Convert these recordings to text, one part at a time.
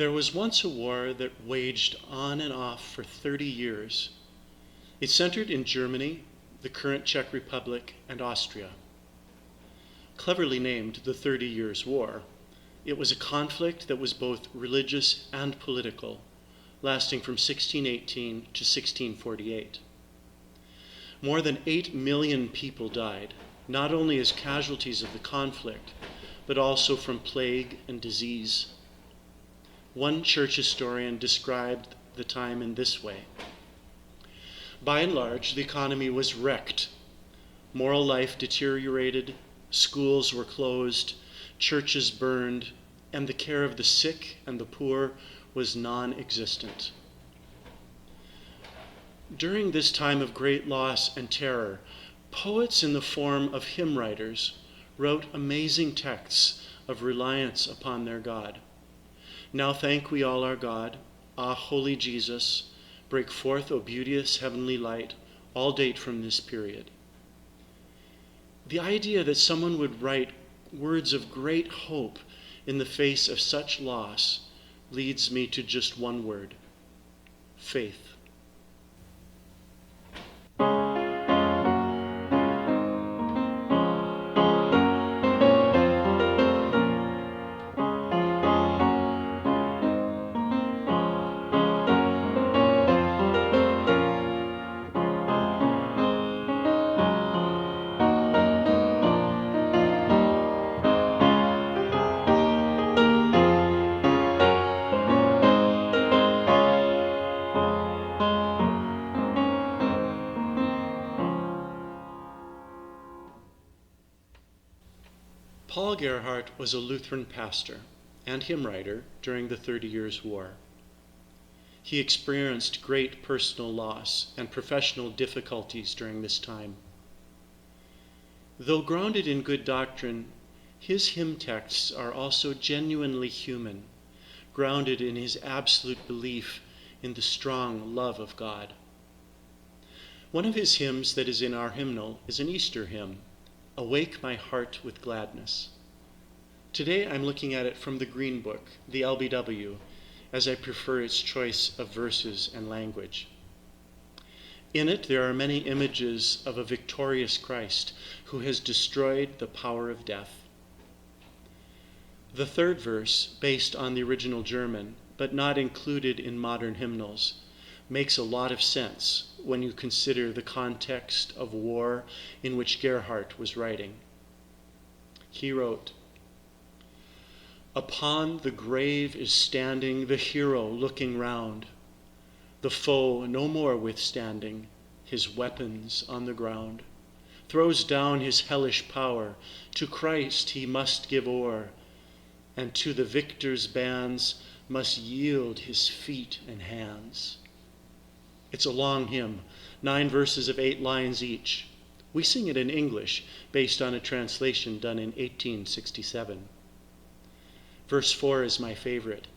There was once a war that waged on and off for 30 years. It centered in Germany, the current Czech Republic, and Austria. Cleverly named the 30 Years' War, it was a conflict that was both religious and political, lasting from 1618 to 1648. More than 8 million people died, not only as casualties of the conflict, but also from plague and disease. One church historian described the time in this way: by and large, the economy was wrecked. Moral life deteriorated, schools were closed, churches burned, and the care of the sick and the poor was non-existent. During this time of great loss and terror, poets in the form of hymn writers wrote amazing texts of reliance upon their God. Now thank we all our God, ah, holy Jesus, break forth, O beauteous heavenly light, all date from this period. The idea that someone would write words of great hope in the face of such loss leads me to just one word: faith. Paul Gerhardt was a Lutheran pastor and hymn writer during the 30 Years' War. He experienced great personal loss and professional difficulties during this time. Though grounded in good doctrine, his hymn texts are also genuinely human, grounded in his absolute belief in the strong love of God. One of his hymns that is in our hymnal is an Easter hymn, "Awake My Heart with Gladness." Today I'm looking at it from the Green Book, the LBW, as I prefer its choice of verses and language. In it there are many images of a victorious Christ who has destroyed the power of death. The third verse, based on the original German, but not included in modern hymnals, makes a lot of sense when you consider the context of war in which Gerhardt was writing. He wrote, "Upon the grave is standing the hero looking round, the foe no more withstanding, his weapons on the ground, throws down his hellish power, to Christ he must give o'er, and to the victor's bands must yield his feet and hands." It's a long hymn, 9 verses of 8 lines each. We sing it in English, based on a translation done in 1867. Verse 4 is my favorite,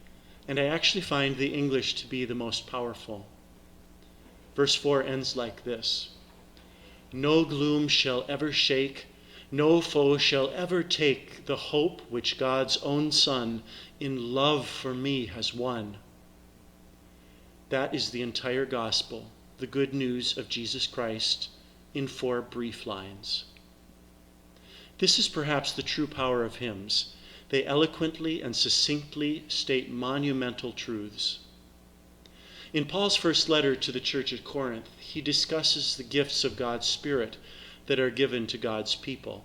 and I actually find the English to be the most powerful. Verse 4 ends like this: "No gloom shall ever shake, no foe shall ever take the hope which God's own Son in love for me has won." That is the entire gospel, the good news of Jesus Christ, in 4 brief lines. This is perhaps the true power of hymns. They eloquently and succinctly state monumental truths. In Paul's first letter to the church at Corinth, he discusses the gifts of God's Spirit that are given to God's people.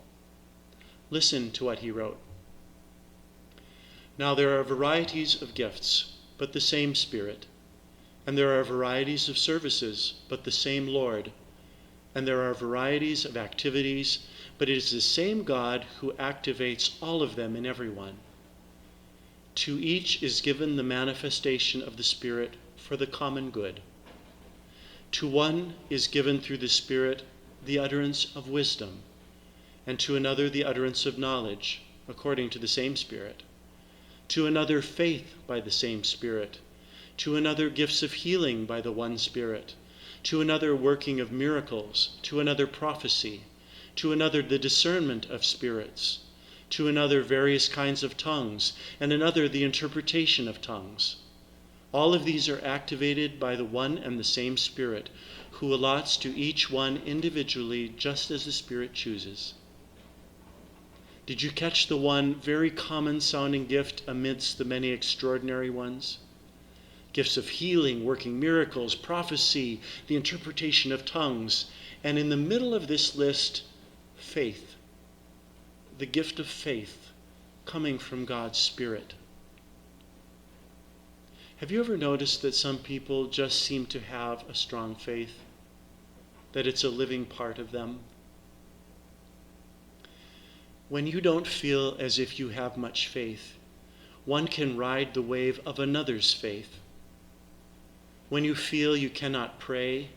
Listen to what he wrote. "Now there are varieties of gifts, but the same Spirit. And there are varieties of services, but the same Lord. And there are varieties of activities, but it is the same God who activates all of them in everyone. To each is given the manifestation of the Spirit for the common good. To one is given through the Spirit the utterance of wisdom, and to another the utterance of knowledge, according to the same Spirit. To another faith by the same Spirit. To another gifts of healing by the one Spirit. To another working of miracles. To another prophecy. To another the discernment of spirits. to another various kinds of tongues, and another the interpretation of tongues. All of these are activated by the one and the same Spirit, who allots to each one individually just as the Spirit chooses. Did you catch the one very common sounding gift amidst the many extraordinary ones? Gifts of healing, working miracles, prophecy, the interpretation of tongues, and in the middle of this list, faith. The gift of faith coming from God's Spirit. Have you ever noticed that some people just seem to have a strong faith? That it's a living part of them? When you don't feel as if you have much faith, one can ride the wave of another's faith. When you feel you cannot pray,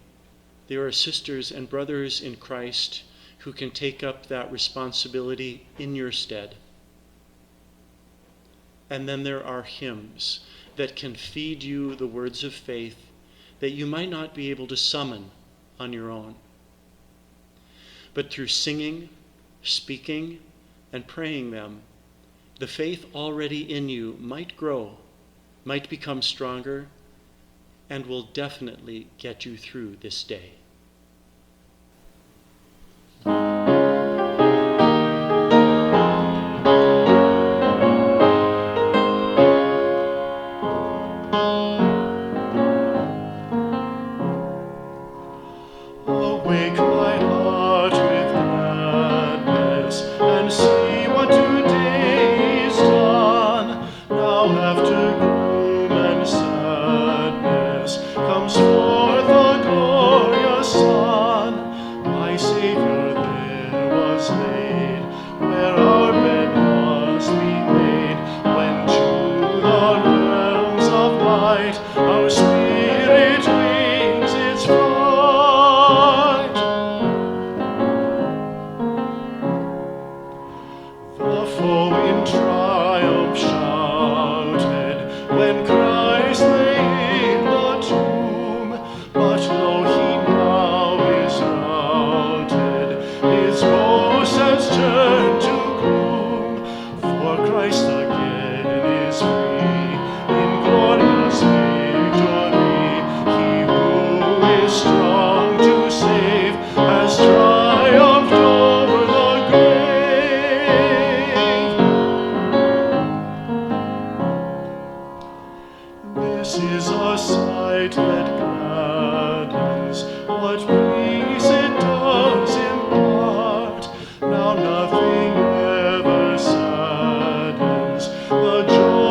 there are sisters and brothers in Christ who can take up that responsibility in your stead. And then there are hymns that can feed you the words of faith that you might not be able to summon on your own. But through singing, speaking, and praying them, the faith already in you might grow, might become stronger, and will definitely get you through this day. Awake my heart with gladness, and see what today is done. Now after gloom and sadness comes forth a glorious sun. My Savior there was laid, where our bed must be made, when to the realms of light our spirit wings its flight. The foe in triumph shouted when Christ lay in the tomb, but lo, he now is routed, his host has turned to gloom. For Christ again is free, in glorious victory. He who is strong to save has triumphed over the grave. This is a sight that gladdens, what peace it does impart. Now nothing ever saddens the joy